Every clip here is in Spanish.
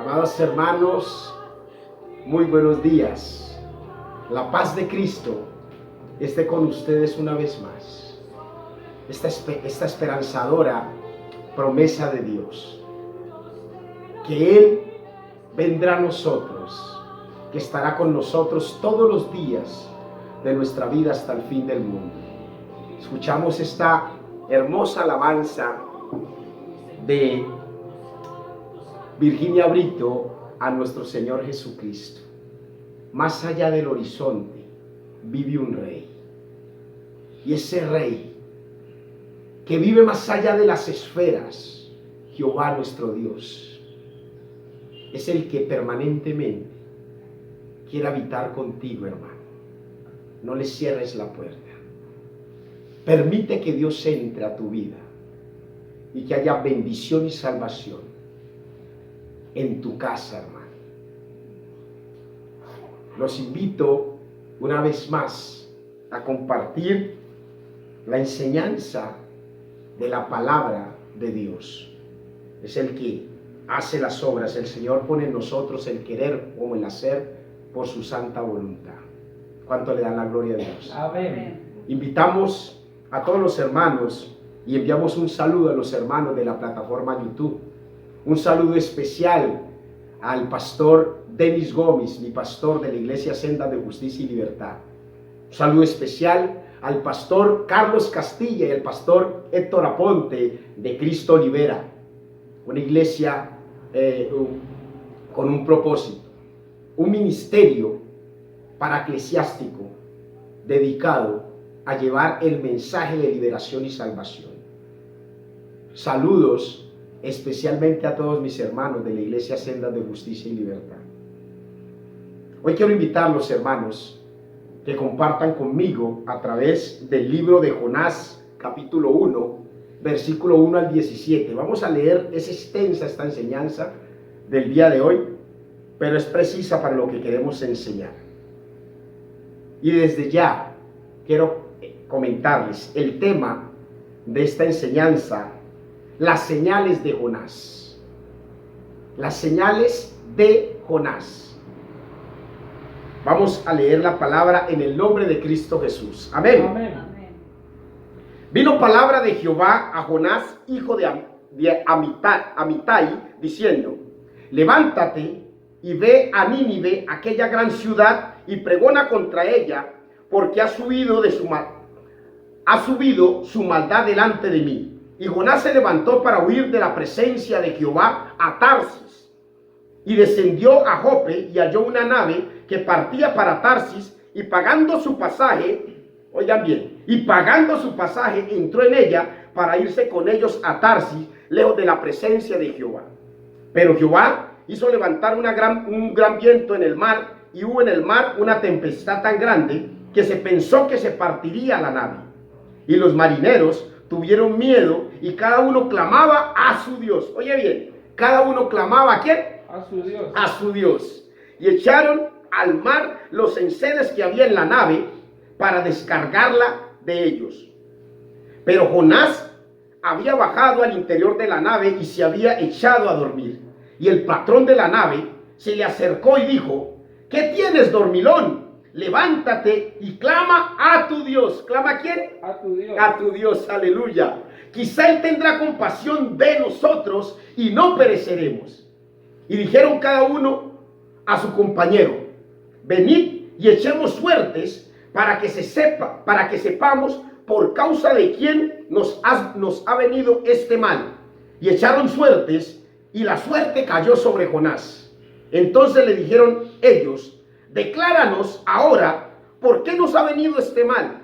Amados hermanos, muy buenos días. La paz de Cristo esté con ustedes una vez más. Esta esperanzadora promesa de Dios, que Él vendrá a nosotros, que estará con nosotros todos los días de nuestra vida hasta el fin del mundo. Escuchamos esta hermosa alabanza de Virginia Brito a nuestro Señor Jesucristo. Más allá del horizonte vive un rey, y ese rey que vive más allá de las esferas, Jehová nuestro Dios, es el que permanentemente quiere habitar contigo, hermano. No le cierres la puerta. Permite que Dios entre a tu vida y que haya bendición y salvación en tu casa, hermano. Los invito una vez más a compartir la enseñanza de la palabra de Dios. Es el que hace las obras. El Señor pone en nosotros el querer como el hacer por su santa voluntad. ¿Cuánto le dan la gloria a Dios? Amén. Invitamos a todos los hermanos y enviamos un saludo a los hermanos de la plataforma YouTube. Un saludo especial al pastor Denis Gómez, mi pastor de la Iglesia Senda de Justicia y Libertad. Un saludo especial al pastor Carlos Castilla y al pastor Héctor Aponte de Cristo Libera. Una iglesia con un propósito, un ministerio paraeclesiástico dedicado a llevar el mensaje de liberación y salvación. Saludos especialmente a todos mis hermanos de la Iglesia Senda de Justicia y Libertad. Hoy quiero invitarlos, hermanos, que compartan conmigo a través del libro de Jonás, capítulo 1, versículo 1 al 17. Vamos a leer, es extensa esta enseñanza del día de hoy, pero es precisa para lo que queremos enseñar. Y desde ya quiero comentarles el tema de esta enseñanza: las señales de Jonás. Las señales de Jonás. Vamos a leer la palabra en el nombre de Cristo Jesús. Amén. Amén. Vino palabra de Jehová a Jonás, hijo de Amitai, diciendo: levántate y ve a Nínive, aquella gran ciudad, y pregona contra ella, porque ha subido su maldad delante de mí. Y Jonás se levantó para huir de la presencia de Jehová a Tarsis, y descendió a Jope y halló una nave que partía para Tarsis, y pagando su pasaje, oigan bien, y pagando su pasaje entró en ella para irse con ellos a Tarsis, lejos de la presencia de Jehová. Pero Jehová hizo levantar un gran viento en el mar, y hubo en el mar una tempestad tan grande que se pensó que se partiría la nave. Y los marineros tuvieron miedo y cada uno clamaba a su Dios. Oye bien, cada uno clamaba ¿a quién? A su Dios. A su Dios. Y echaron al mar los enseres que había en la nave para descargarla de ellos. Pero Jonás había bajado al interior de la nave y se había echado a dormir. Y el patrón de la nave se le acercó y dijo: ¿qué tienes, dormilón? Levántate y clama a tu Dios. ¿Clama a quién? A tu Dios. A tu Dios, aleluya. Quizá Él tendrá compasión de nosotros y no pereceremos. Y dijeron cada uno a su compañero: venid y echemos suertes para que sepamos por causa de quién nos ha venido este mal. Y echaron suertes, y la suerte cayó sobre Jonás. Entonces le dijeron ellos: decláranos ahora por qué nos ha venido este mal.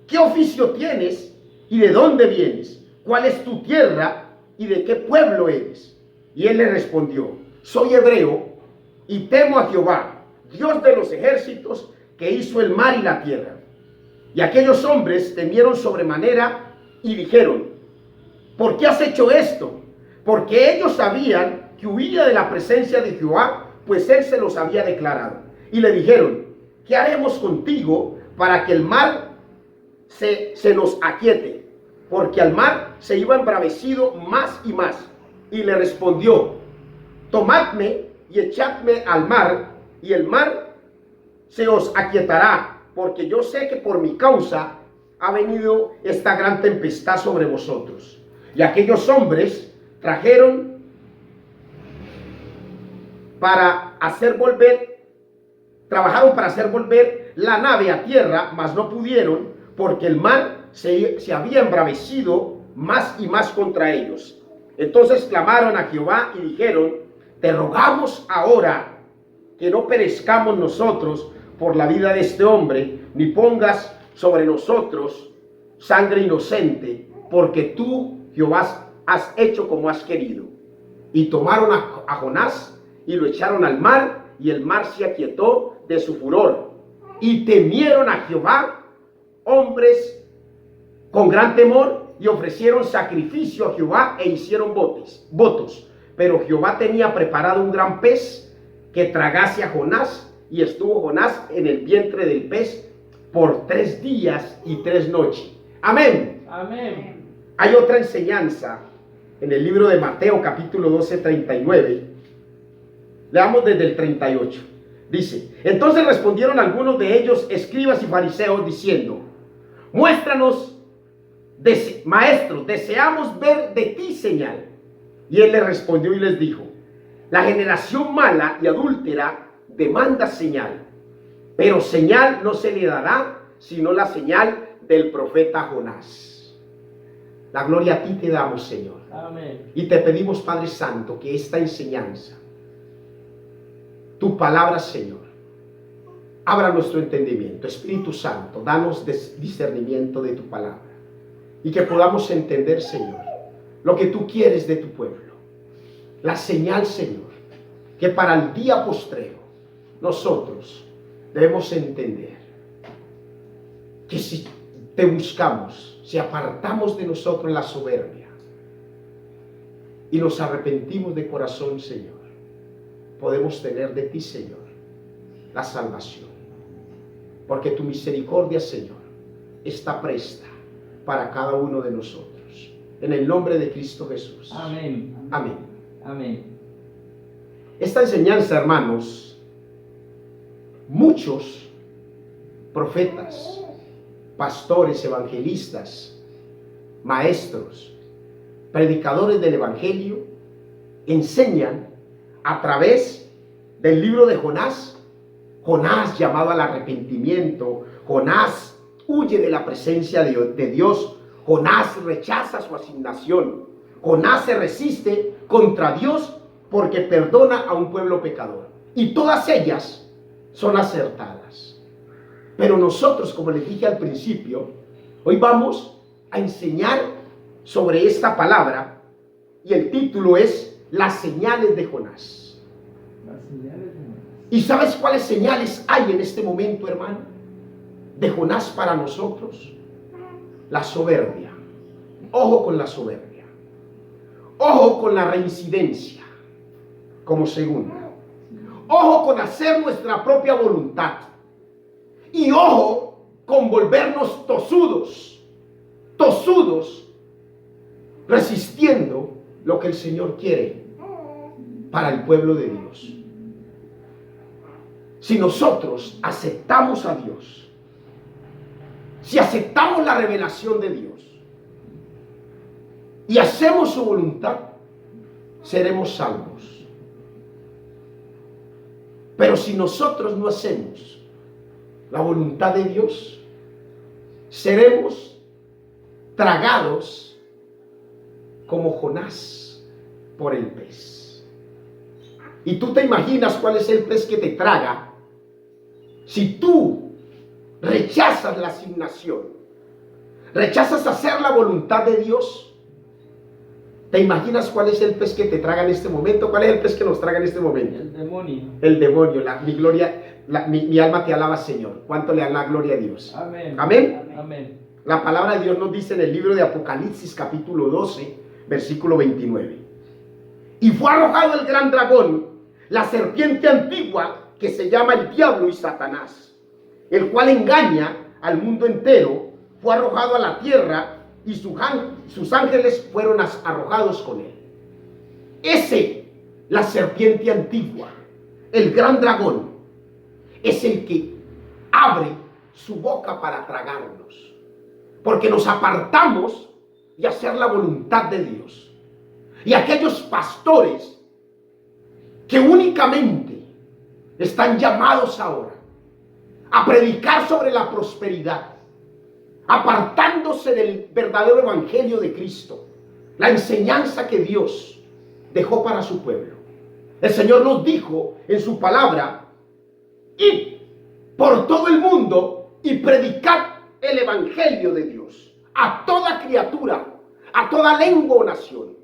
¿Qué oficio tienes y de dónde vienes? ¿Cuál es tu tierra y de qué pueblo eres? Y él le respondió: soy hebreo y temo a Jehová, Dios de los ejércitos, que hizo el mar y la tierra. Y aquellos hombres temieron sobremanera y dijeron: ¿por qué has hecho esto? Porque ellos sabían que huía de la presencia de Jehová, pues él se los había declarado. Y le dijeron: ¿qué haremos contigo para que el mar se nos aquiete? Porque al mar se iba embravecido más y más. Y le respondió: tomadme y echadme al mar, y el mar se os aquietará, porque yo sé que por mi causa ha venido esta gran tempestad sobre vosotros. Y aquellos hombres trabajaron para hacer volver la nave a tierra, mas no pudieron, porque el mar se había embravecido más y más contra ellos. Entonces clamaron a Jehová y dijeron: te rogamos ahora que no perezcamos nosotros por la vida de este hombre, ni pongas sobre nosotros sangre inocente, porque tú, Jehová, has hecho como has querido. Y tomaron a Jonás y lo echaron al mar, y el mar se aquietó de su furor. Y temieron a Jehová hombres con gran temor, y ofrecieron sacrificio a Jehová e hicieron votos. Pero Jehová tenía preparado un gran pez que tragase a Jonás, y estuvo Jonás en el vientre del pez por 3 días y 3 noches. Amén. Amén. Hay otra enseñanza en el libro de Mateo, capítulo 12, 39. Leamos desde el 38. Dice: entonces respondieron algunos de ellos, escribas y fariseos, diciendo: muéstranos, maestro, deseamos ver de ti señal. Y él les respondió y les dijo: la generación mala y adúltera demanda señal, pero señal no se le dará sino la señal del profeta Jonás. La gloria a ti te damos, Señor. Amén. Y te pedimos, Padre Santo, que esta enseñanza, tu palabra, Señor, abra nuestro entendimiento. Espíritu Santo, danos discernimiento de tu palabra, y que podamos entender, Señor, lo que tú quieres de tu pueblo. La señal, Señor, que para el día postrero nosotros debemos entender que si te buscamos, si apartamos de nosotros la soberbia y nos arrepentimos de corazón, Señor, podemos tener de ti, Señor, la salvación. Porque tu misericordia, Señor, está presta para cada uno de nosotros. En el nombre de Cristo Jesús. Amén. Amén. Amén. Esta enseñanza, hermanos, muchos profetas, pastores, evangelistas, maestros, predicadores del evangelio enseñan a través del libro de Jonás. Jonás llamado al arrepentimiento, Jonás huye de la presencia de Dios, Jonás rechaza su asignación, Jonás se resiste contra Dios porque perdona a un pueblo pecador, y todas ellas son acertadas. Pero nosotros, como les dije al principio, hoy vamos a enseñar sobre esta palabra, y el título es Las señales de Jonás. Las señales de Jonás. ¿Y sabes cuáles señales hay en este momento, hermano, de Jonás para nosotros? La soberbia. Ojo con la soberbia. Ojo con la reincidencia como segunda. Ojo con hacer nuestra propia voluntad. Y ojo con volvernos tosudos, resistiendo lo que el Señor quiere para el pueblo de Dios. Si nosotros aceptamos a Dios, si aceptamos la revelación de Dios y hacemos su voluntad, seremos salvos. Pero si nosotros no hacemos la voluntad de Dios, seremos tragados como Jonás por el pez. Y tú te imaginas cuál es el pez que te traga si tú rechazas la asignación, rechazas hacer la voluntad de Dios. ¿Te imaginas cuál es el pez que te traga en este momento? ¿Cuál es el pez que nos traga en este momento? El demonio. El demonio. Mi alma te alaba, Señor. ¿Cuánto le da la gloria a Dios? Amén. Amén. Amén. La palabra de Dios nos dice en el libro de Apocalipsis, capítulo 12, versículo 29. Y fue arrojado el gran dragón, la serpiente antigua, que se llama el diablo y Satanás, el cual engaña al mundo entero. Fue arrojado a la tierra, y sus ángeles fueron arrojados con él. Ese la serpiente antigua, el gran dragón, es el que abre su boca para tragarnos, porque nos apartamos de hacer la voluntad de Dios. Y aquellos pastores que únicamente están llamados ahora a predicar sobre la prosperidad, apartándose del verdadero evangelio de Cristo, la enseñanza que Dios dejó para su pueblo. El Señor nos dijo en su palabra: id por todo el mundo y predicad el evangelio de Dios a toda criatura, a toda lengua o nación,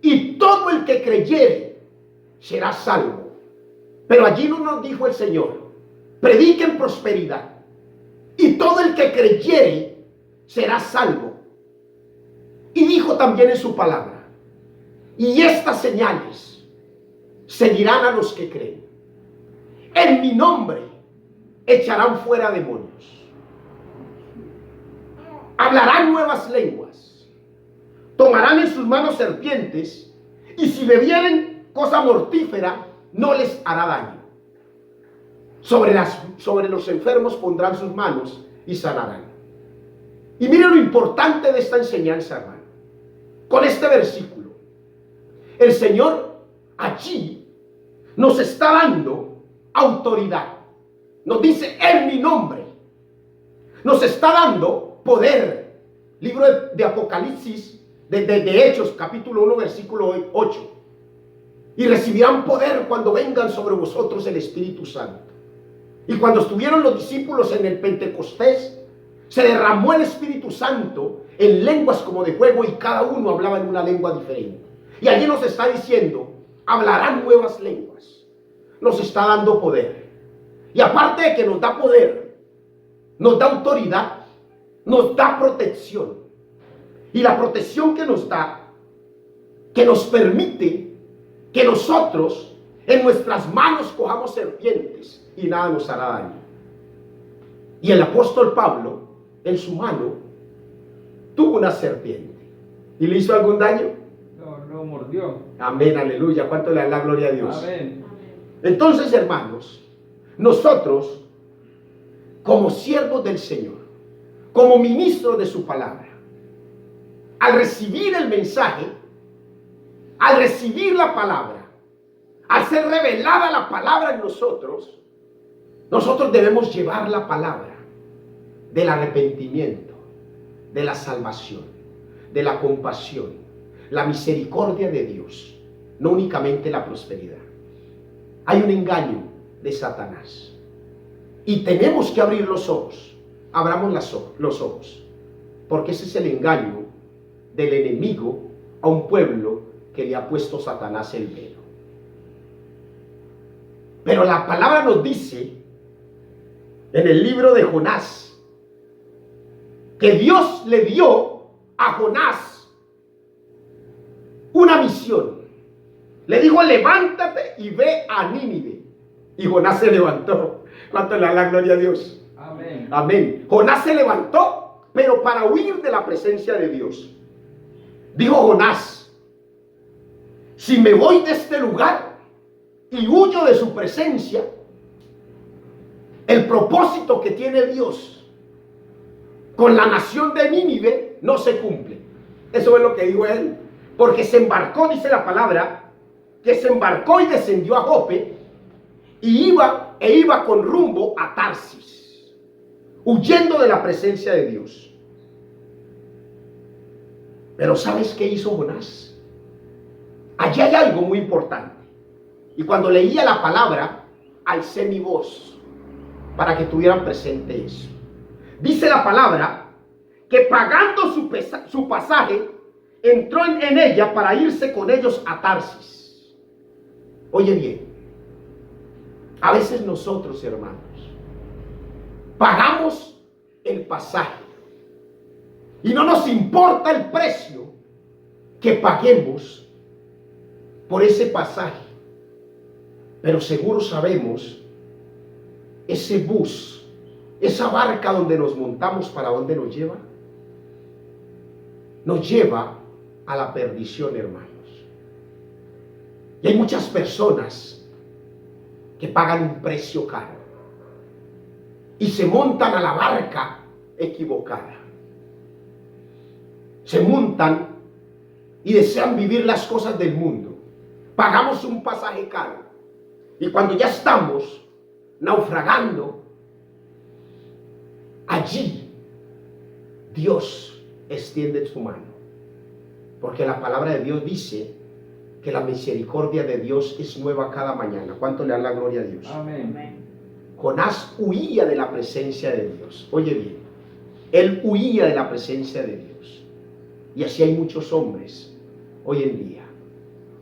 y todo el que creyere será salvo. Pero allí no nos dijo el Señor: prediquen prosperidad, y todo el que creyere será salvo. Y dijo también en su palabra: y estas señales seguirán a los que creen. En mi nombre echarán fuera demonios, hablarán nuevas lenguas, tomarán en sus manos serpientes, y si bebieren cosa mortífera no les hará daño. Sobre los enfermos pondrán sus manos y sanarán. Y miren lo importante de esta enseñanza, hermano. Con este versículo, el Señor allí nos está dando autoridad. Nos dice: en mi nombre. Nos está dando poder. Libro de Apocalipsis, de Hechos, capítulo 1, versículo 8. Y recibirán poder cuando vengan sobre vosotros el Espíritu Santo. Y cuando estuvieron los discípulos en el Pentecostés, se derramó el Espíritu Santo en lenguas como de fuego, y cada uno hablaba en una lengua diferente. Y allí nos está diciendo: hablarán nuevas lenguas. Nos está dando poder. Y aparte de que nos da poder, nos da autoridad, nos da protección. Y la protección que nos da, que nos permite que nosotros en nuestras manos cojamos serpientes y nada nos hará daño. Y el apóstol Pablo en su mano tuvo una serpiente. ¿Y le hizo algún daño? No mordió. Amén, aleluya. ¿Cuánto le da la gloria a Dios? Amén. Entonces, hermanos, nosotros, como siervos del Señor, como ministros de su palabra, al recibir el mensaje, al recibir la palabra, al ser revelada la palabra en nosotros, nosotros debemos llevar la palabra del arrepentimiento, de la salvación, de la compasión, la misericordia de Dios, no únicamente la prosperidad. Hay un engaño de Satanás y tenemos que abrir los ojos. Abramos los ojos, porque ese es el engaño del enemigo a un pueblo que le ha puesto Satanás el velo. Pero la palabra nos dice en el libro de Jonás que Dios le dio a Jonás una misión. Le dijo: levántate y ve a Nínive. Y Jonás se levantó. ¿Cuánto le da la gloria a Dios? Amén. Amén. Jonás se levantó, pero para huir de la presencia de Dios. Dijo Jonás: si me voy de este lugar y huyo de su presencia, el propósito que tiene Dios con la nación de Nínive no se cumple. Eso es lo que dijo él. Porque se embarcó, dice la palabra, que se embarcó y descendió a Jope y iba con rumbo a Tarsis, huyendo de la presencia de Dios. Pero ¿sabes qué hizo Jonás? Allí hay algo muy importante. Y cuando leía la palabra, alcé mi voz para que tuvieran presente eso. Dice la palabra que pagando su pasaje, entró en ella para irse con ellos a Tarsis. Oye bien, a veces nosotros, hermanos, pagamos el pasaje y no nos importa el precio que paguemos por ese pasaje, pero seguro sabemos ese bus, esa barca donde nos montamos, ¿para dónde nos lleva? Nos lleva a la perdición, hermanos. Y hay muchas personas que pagan un precio caro y se montan a la barca equivocada. Se montan y desean vivir las cosas del mundo. Pagamos un pasaje caro y cuando ya estamos naufragando, allí Dios extiende su mano, porque la palabra de Dios dice que la misericordia de Dios es nueva cada mañana. ¿Cuánto le dan la gloria a Dios? Amén. Jonás huía de la presencia de Dios. Oye bien, él huía de la presencia de Dios. Y así hay muchos hombres hoy en día,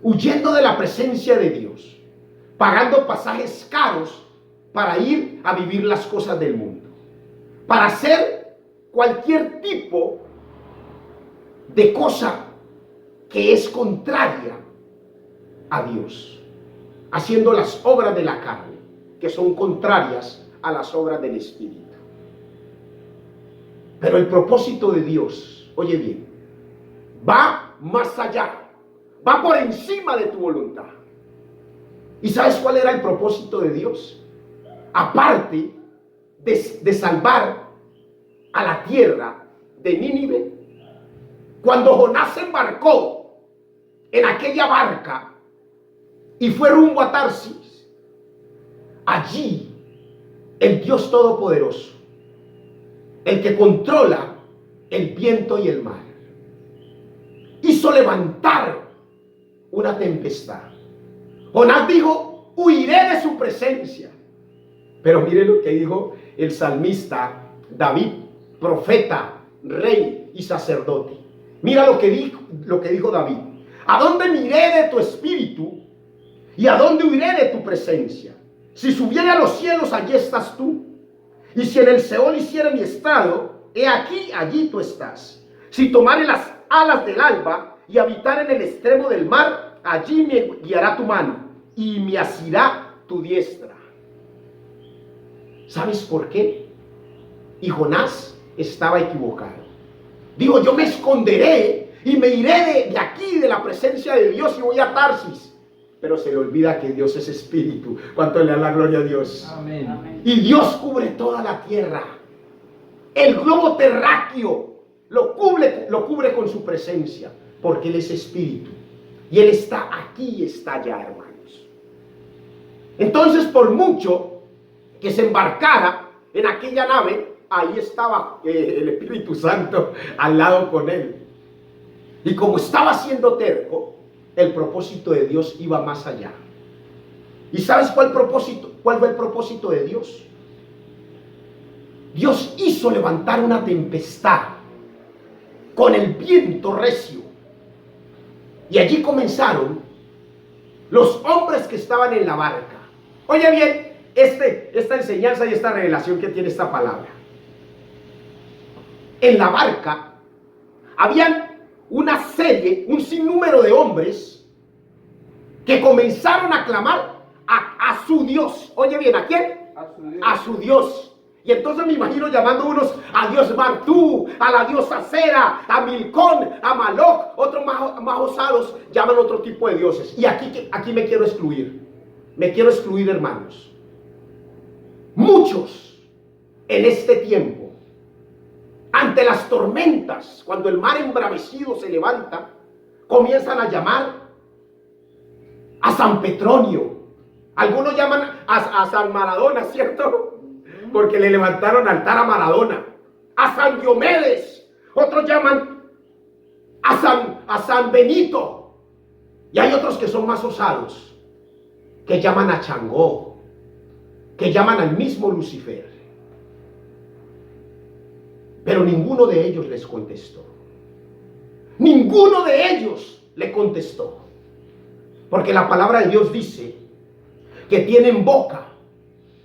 huyendo de la presencia de Dios, pagando pasajes caros para ir a vivir las cosas del mundo, para hacer cualquier tipo de cosa que es contraria a Dios, haciendo las obras de la carne, que son contrarias a las obras del Espíritu. Pero el propósito de Dios, oye bien, va más allá, va por encima de tu voluntad. ¿Y sabes cuál era el propósito de Dios? Aparte de salvar a la tierra de Nínive, cuando Jonás se embarcó en aquella barca y fue rumbo a Tarsis, allí el Dios Todopoderoso, el que controla el viento y el mar, hizo levantar una tempestad. Jonás dijo: huiré de su presencia. Pero mire lo que dijo el salmista David, profeta, rey y sacerdote. Mira lo que dijo David: ¿a dónde me iré de tu espíritu? ¿Y a dónde huiré de tu presencia? Si subiere a los cielos, allí estás tú. Y si en el Seol hiciera mi estrado, he aquí, allí tú estás. Si tomare las alas del alba y habitar en el extremo del mar, allí me guiará tu mano y me asirá tu diestra. ¿Sabes por qué? Y Jonás estaba equivocado. Digo, yo me esconderé y me iré de aquí, de la presencia de Dios, y voy a Tarsis. Pero se le olvida que Dios es espíritu. ¿Cuánto le da la gloria a Dios? Amén. Y Dios cubre toda la tierra. El globo terráqueo lo cubre con su presencia, porque Él es espíritu. Y Él está aquí y está allá, hermanos. Entonces, por mucho que se embarcara en aquella nave, ahí estaba el Espíritu Santo al lado con él. Y como estaba siendo terco, el propósito de Dios iba más allá. ¿Y sabes cuál fue el propósito de Dios? Dios hizo levantar una tempestad con el viento recio. Y allí comenzaron los hombres que estaban en la barca. Oye bien, esta enseñanza y esta revelación que tiene esta palabra. En la barca habían un sinnúmero de hombres que comenzaron a clamar a su Dios. Oye bien, ¿a quién? A su Dios. Y entonces me imagino llamando unos a Dios Martú, a la diosa Cera, a Milcón, a Maloc. Otros más osados llaman otro tipo de dioses. Y aquí me quiero excluir. Me quiero excluir, hermanos. Muchos en este tiempo, ante las tormentas, cuando el mar embravecido se levanta, comienzan a llamar a San Petronio. Algunos llaman a San Maradona, ¿cierto? Porque le levantaron altar a Maradona. A San Diomedes. Otros llaman a San Benito. Y hay otros que son más osados, que llaman a Changó, que llaman al mismo Lucifer. Pero ninguno de ellos les contestó. Ninguno de ellos le contestó. Porque la palabra de Dios dice que tienen boca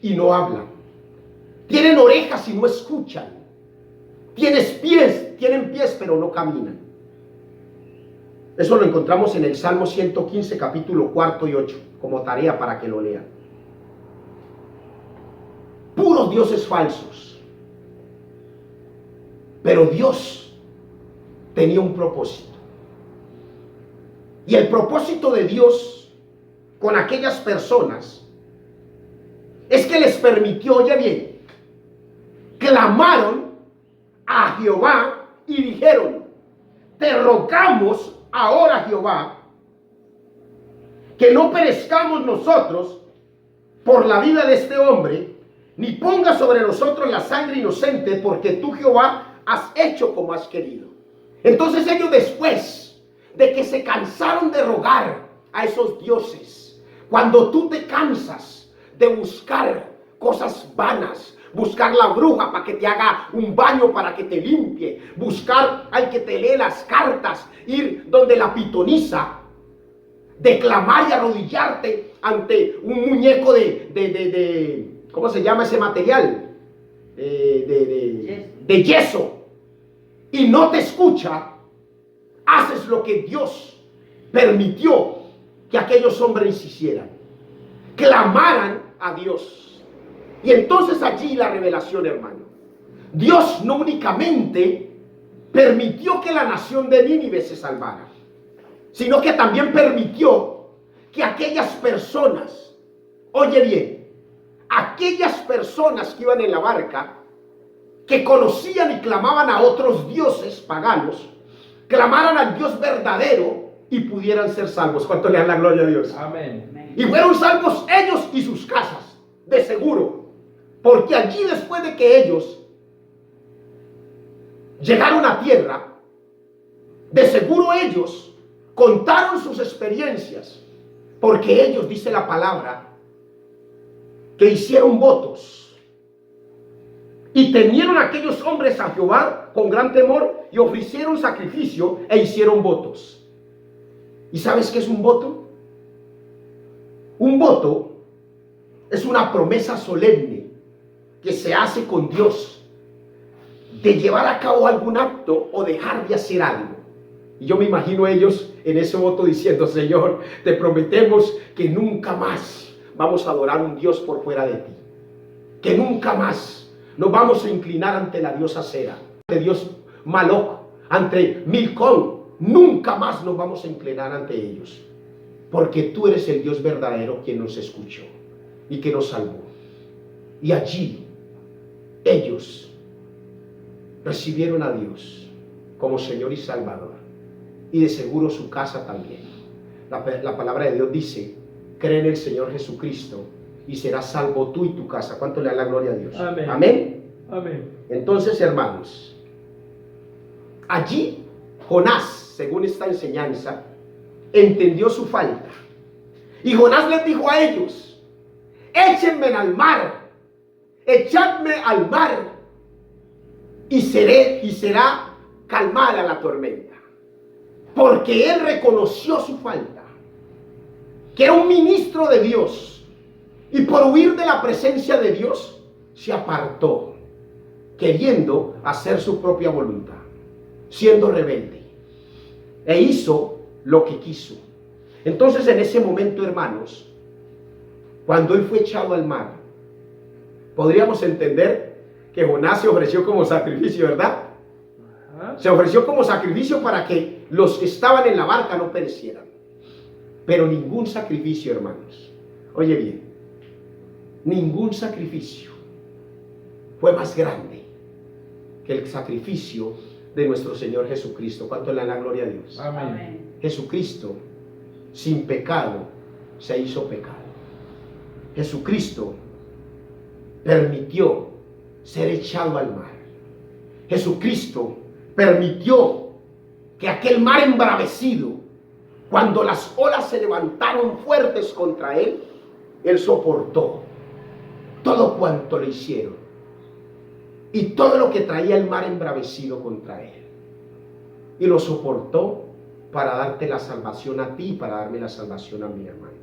y no hablan. Tienen orejas y no escuchan. Tienen pies pero no caminan. Eso lo encontramos en el Salmo 115, capítulo 4 y 8, como tarea para que lo lean. Puros dioses falsos. Pero Dios tenía un propósito. Y el propósito de Dios con aquellas personas es que les permitió, oye bien, clamaron a Jehová y dijeron: te rogamos ahora, Jehová, que no perezcamos nosotros por la vida de este hombre, ni ponga sobre nosotros la sangre inocente, porque tú, Jehová, has hecho como has querido. Entonces ellos, después de que se cansaron de rogar a esos dioses, cuando tú te cansas de buscar cosas vanas, buscar la bruja para que te haga un baño, para que te limpie, buscar al que te lee las cartas, ir donde la pitonisa, declamar y arrodillarte ante un muñeco de ¿cómo se llama ese material? De yeso, y no te escucha, haces lo que Dios permitió que aquellos hombres hicieran, clamaran a Dios. Y entonces allí la revelación, hermano. Dios no únicamente permitió que la nación de Nínive se salvara, sino que también permitió que aquellas personas, oye bien, aquellas personas que iban en la barca, que conocían y clamaban a otros dioses paganos, clamaran al Dios verdadero y pudieran ser salvos. ¿Cuánto le dan la gloria a Dios? Amén. Y fueron salvos ellos y sus casas, de seguro. Porque allí, después de que ellos llegaron a tierra, de seguro ellos contaron sus experiencias, porque ellos, dice la palabra, que hicieron votos y temieron a aquellos hombres a Jehová con gran temor y ofrecieron sacrificio e hicieron votos. ¿Y sabes qué es un voto? Un voto es una promesa solemne que se hace con Dios de llevar a cabo algún acto o dejar de hacer algo. Y yo me imagino ellos en ese voto diciendo: Señor, te prometemos que nunca más vamos a adorar a un Dios por fuera de ti, que nunca más nos vamos a inclinar ante la diosa Cera, ante Dios Maloc, ante Milcón. Nunca más nos vamos a inclinar ante ellos, porque tú eres el Dios verdadero quien nos escuchó y que nos salvó. Y allí ellos recibieron a Dios como Señor y Salvador, y de seguro su casa también. La palabra de Dios dice: cree en el Señor Jesucristo y serás salvo tú y tu casa. ¿Cuánto le da la gloria a Dios? Amén. Amén. Amén. Entonces, hermanos, allí Jonás, según esta enseñanza, entendió su falta, y Jonás les dijo a ellos: échenme al mar, echadme al mar, y será calmada la tormenta. Porque él reconoció su falta, que era un ministro de Dios, y por huir de la presencia de Dios se apartó, queriendo hacer su propia voluntad, siendo rebelde, e hizo lo que quiso. Entonces, en ese momento, hermanos, cuando él fue echado al mar, podríamos entender que Jonás se ofreció como sacrificio, ¿verdad? Se ofreció como sacrificio para que los que estaban en la barca no perecieran. Pero ningún sacrificio, hermanos, oye bien, ningún sacrificio fue más grande que el sacrificio de nuestro Señor Jesucristo. ¿Cuánto le da la gloria a Dios? Amén. Jesucristo, sin pecado, se hizo pecado. Jesucristo permitió ser echado al mar. Jesucristo permitió que aquel mar embravecido, cuando las olas se levantaron fuertes contra él, él soportó todo cuanto le hicieron y todo lo que traía el mar embravecido contra él, y lo soportó para darte la salvación a ti y para darme la salvación a mí, hermanos.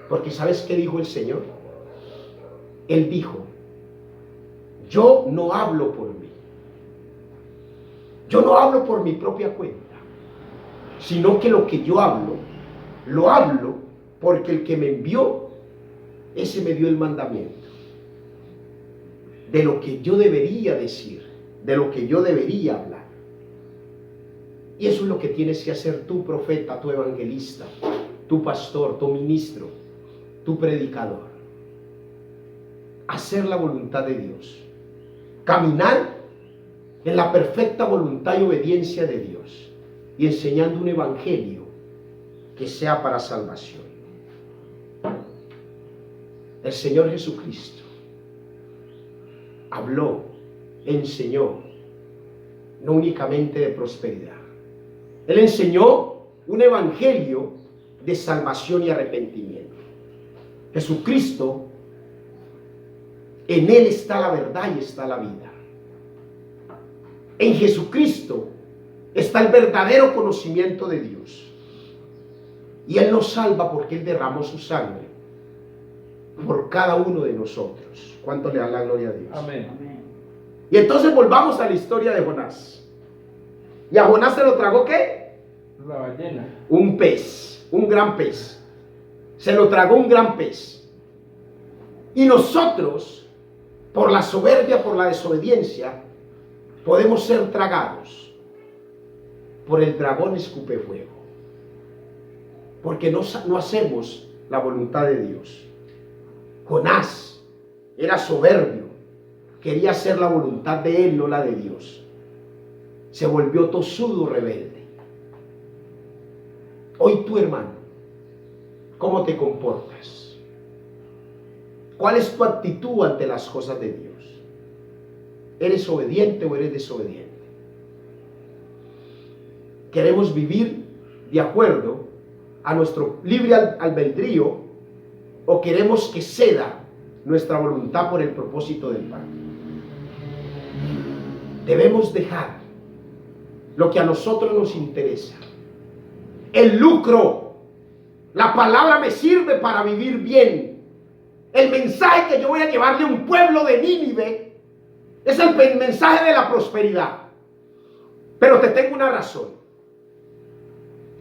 Porque ¿sabes qué dijo el Señor? Él dijo: yo no hablo por mí, yo no hablo por mi propia cuenta, sino que lo que yo hablo, lo hablo porque el que me envió, ese me dio el mandamiento de lo que yo debería decir, de lo que yo debería hablar. Y eso es lo que tienes que hacer tú, profeta, tú evangelista, tu pastor, tu ministro, tu predicador. Hacer la voluntad de Dios. Caminar en la perfecta voluntad y obediencia de Dios. Y enseñando un evangelio que sea para salvación. El Señor Jesucristo habló, enseñó, no únicamente de prosperidad. Él enseñó un evangelio de salvación y arrepentimiento. Jesucristo, en Él está la verdad y está la vida. En Jesucristo está el verdadero conocimiento de Dios. Y Él nos salva porque Él derramó su sangre por cada uno de nosotros. ¿Cuánto le da la gloria a Dios? Amén. Y entonces volvamos a la historia de Jonás. ¿Y a Jonás se lo tragó qué? La ballena. Un pez, un gran pez. Se lo tragó un gran pez. Y nosotros, por la soberbia, por la desobediencia, podemos ser tragados por el dragón escupefuego. Porque no hacemos la voluntad de Dios. Jonás era soberbio. Quería hacer la voluntad de él, no la de Dios. Se volvió tosudo, rebelde. Hoy tú, hermano, ¿cómo te comportas? ¿Cuál es tu actitud ante las cosas de Dios? ¿Eres obediente o eres desobediente? ¿Queremos vivir de acuerdo a nuestro libre albedrío o queremos que ceda nuestra voluntad por el propósito del Padre? Debemos dejar lo que a nosotros nos interesa. El lucro. La palabra me sirve para vivir bien. El mensaje que yo voy a llevarle a un pueblo de Nínive es el mensaje de la prosperidad. Pero te tengo una razón.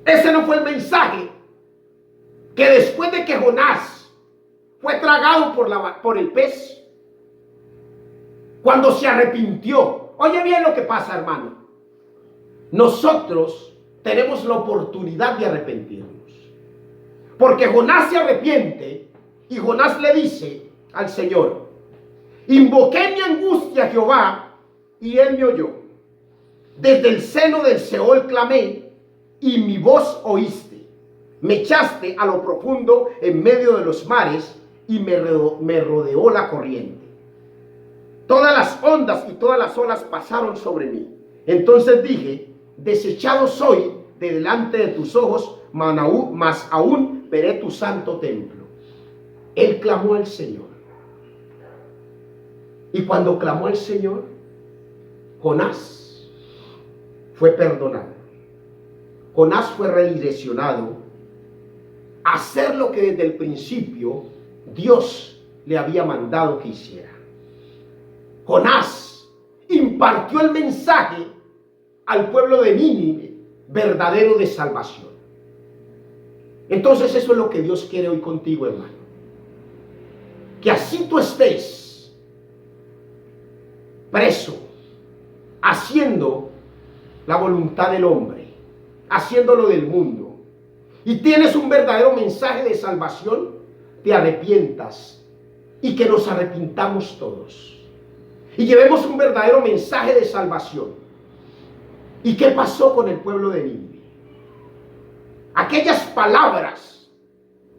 Ese no fue el mensaje que después de que Jonás fue tragado por el pez, cuando se arrepintió. Oye bien lo que pasa, hermano. Nosotros tenemos la oportunidad de arrepentirnos. Porque Jonás se arrepiente y Jonás le dice al Señor: invoqué mi angustia a Jehová y él me oyó. Desde el seno del Seol clamé y mi voz oíste. Me echaste a lo profundo en medio de los mares y me rodeó la corriente. Todas las ondas y todas las olas pasaron sobre mí. Entonces dije: desechado soy de delante de tus ojos, mas aún veré tu santo templo. Él clamó al Señor. Y cuando clamó al Señor, Jonás fue perdonado. Jonás fue redireccionado a hacer lo que desde el principio Dios le había mandado que hiciera. Jonás impartió el mensaje al pueblo de Nínive verdadero de salvación. Entonces eso es lo que Dios quiere hoy contigo, hermano. Que así tú estés preso, haciendo la voluntad del hombre, haciéndolo del mundo, y tienes un verdadero mensaje de salvación, te arrepientas y que nos arrepintamos todos y llevemos un verdadero mensaje de salvación. ¿Y qué pasó con el pueblo de Nínive? Aquellas palabras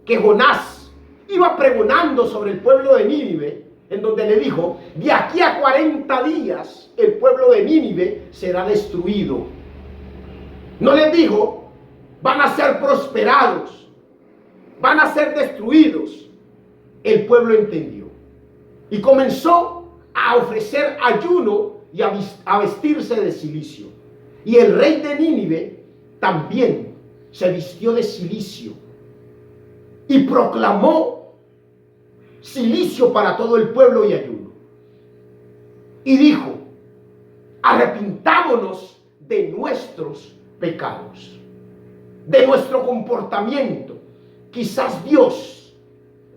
que Jonás iba pregonando sobre el pueblo de Nínive, en donde le dijo: de aquí a 40 días el pueblo de Nínive será destruido. No les dijo: van a ser prosperados, van a ser destruidos. El pueblo entendió y comenzó a ofrecer ayuno y a vestirse de cilicio. Y el rey de Nínive también se vistió de cilicio y proclamó cilicio para todo el pueblo y ayuno. Y dijo: arrepintámonos de nuestros pecados, de nuestro comportamiento. Quizás Dios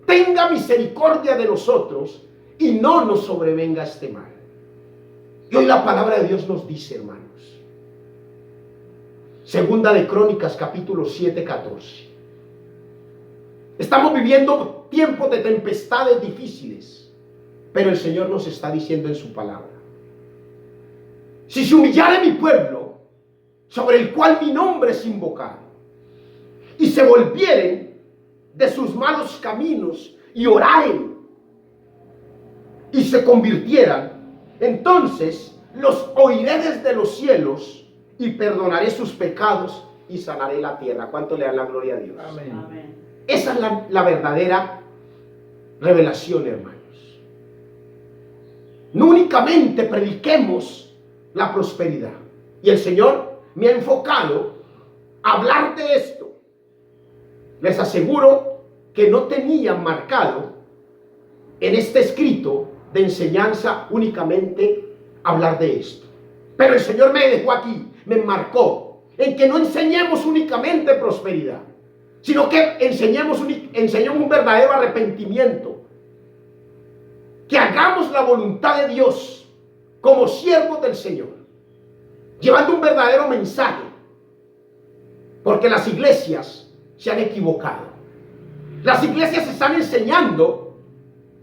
tenga misericordia de nosotros y no nos sobrevenga este mal. Y hoy la palabra de Dios nos dice, hermanos, Segunda de Crónicas, capítulo 7, 14. Estamos viviendo tiempos de tempestades difíciles, pero el Señor nos está diciendo en su palabra: si se humillare mi pueblo, sobre el cual mi nombre es invocado, y se volvieren de sus malos caminos y oraren y se convirtieran, entonces los oiré desde los cielos y perdonaré sus pecados y sanaré la tierra. ¿Cuánto le dan la gloria a Dios? Amén. Amén. Esa es la verdadera revelación, hermanos. No únicamente prediquemos la prosperidad. Y el Señor me ha enfocado a hablar de esto. Les aseguro que no tenían marcado en este escrito de enseñanza únicamente hablar de esto. Pero el Señor me dejó aquí, me marcó en que no enseñemos únicamente prosperidad, sino que enseñemos un verdadero arrepentimiento, que hagamos la voluntad de Dios como siervos del Señor, llevando un verdadero mensaje, porque las iglesias se han equivocado. Las iglesias están enseñando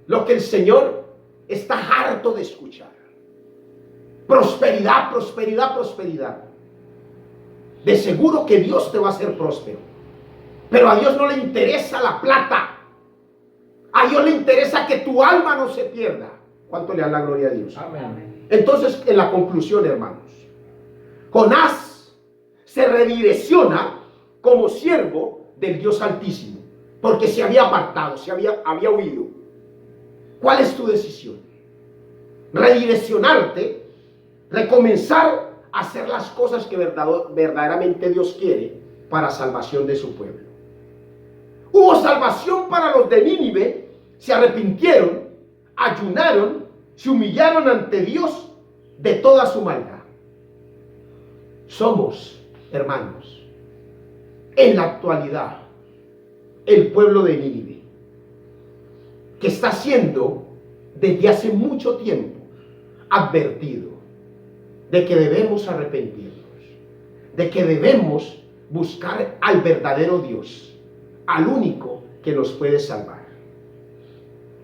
lo que el Señor está harto de escuchar: prosperidad, prosperidad, prosperidad. De seguro que Dios te va a hacer próspero, pero a Dios no le interesa la plata. A Dios le interesa que tu alma no se pierda. ¿Cuánto le dan la gloria a Dios? Amén. Entonces, en la conclusión, hermanos, Jonás se redirecciona como siervo del Dios Altísimo, porque se había apartado, había huido. ¿Cuál es tu decisión? Redireccionarte, recomenzar a hacer las cosas que verdaderamente Dios quiere para salvación de su pueblo. Hubo salvación para los de Nínive, se arrepintieron, ayunaron, se humillaron ante Dios de toda su maldad. Somos, hermanos, en la actualidad, el pueblo de Nínive, que está siendo desde hace mucho tiempo advertido de que debemos arrepentirnos, de que debemos buscar al verdadero Dios, al único que nos puede salvar.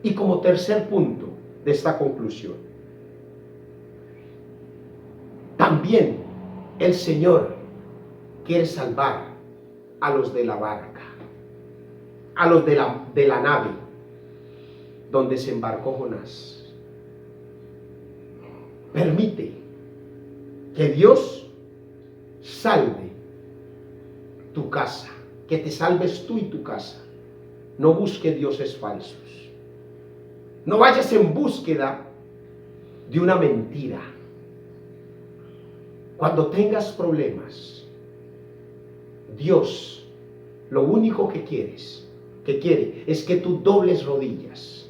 Y como tercer punto de esta conclusión, también el Señor quiere salvar a los de la barca, a los de la nave donde se embarcó Jonás. Permite que Dios salve tu casa, que te salves tú y tu casa. No busques dioses falsos. No vayas en búsqueda de una mentira. Cuando tengas problemas, Dios lo único que quiere es que tú dobles rodillas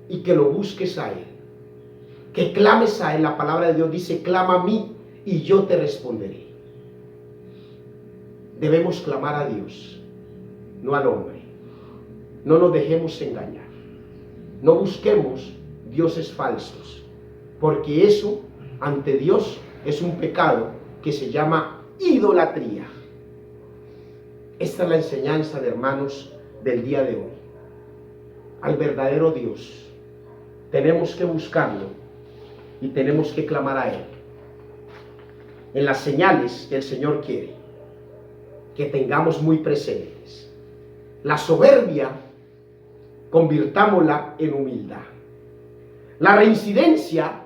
y que lo busques a Él, que clames a Él. La palabra de Dios dice: clama a mí y yo te responderé. Debemos clamar a Dios, no al hombre. No nos dejemos engañar. No busquemos dioses falsos, porque eso ante Dios es un pecado que se llama idolatría. Esta es la enseñanza, de hermanos, del día de hoy. Al verdadero Dios tenemos que buscarlo y tenemos que clamar a Él en las señales que el Señor quiere que tengamos muy presentes. La soberbia, convirtámosla en humildad. La reincidencia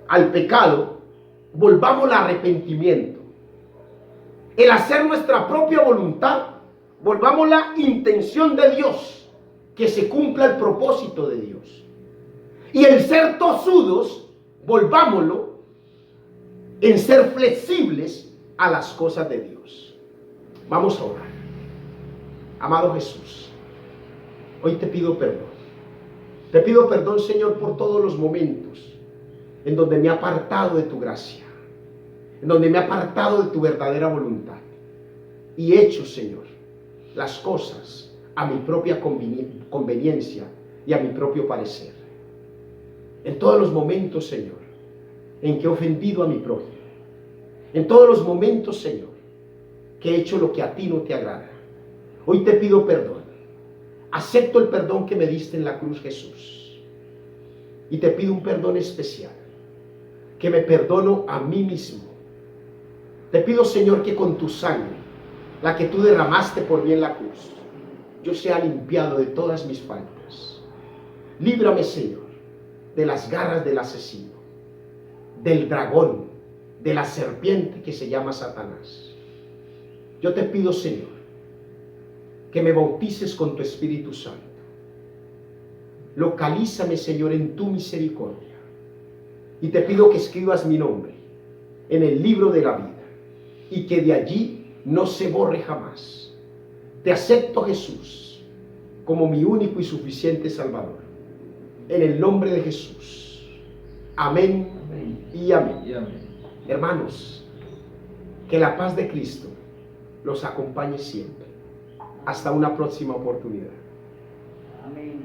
al pecado, volvámosla a arrepentimiento. El hacer nuestra propia voluntad, volvámosla intención de Dios, que se cumpla el propósito de Dios. Y el ser tosudos, volvámoslo en ser flexibles a las cosas de Dios. Vamos a orar. Amado Jesús, hoy te pido perdón. Te pido perdón, Señor, por todos los momentos en donde me he apartado de tu gracia, en donde me he apartado de tu verdadera voluntad y he hecho, Señor, las cosas a mi propia conveniencia y a mi propio parecer. En todos los momentos, Señor, en que he ofendido a mi prójimo, en todos los momentos, Señor, que he hecho lo que a ti no te agrada, hoy te pido perdón Acepto el perdón que me diste en la cruz, Jesús. Y te pido un perdón especial, que me perdono a mí mismo. Te pido, Señor, que con tu sangre, la que tú derramaste por mí en la cruz, yo sea limpiado de todas mis faltas. Líbrame, Señor, de las garras del asesino, del dragón, de la serpiente que se llama Satanás. Yo te pido, Señor, que me bautices con tu Espíritu Santo. Localízame, Señor, en tu misericordia. Y te pido que escribas mi nombre en el libro de la vida y que de allí no se borre jamás. Te acepto, Jesús, como mi único y suficiente Salvador. En el nombre de Jesús. Amén, amén. Y amén. Y amén. Hermanos, que la paz de Cristo los acompañe siempre. Hasta una próxima oportunidad. Amén.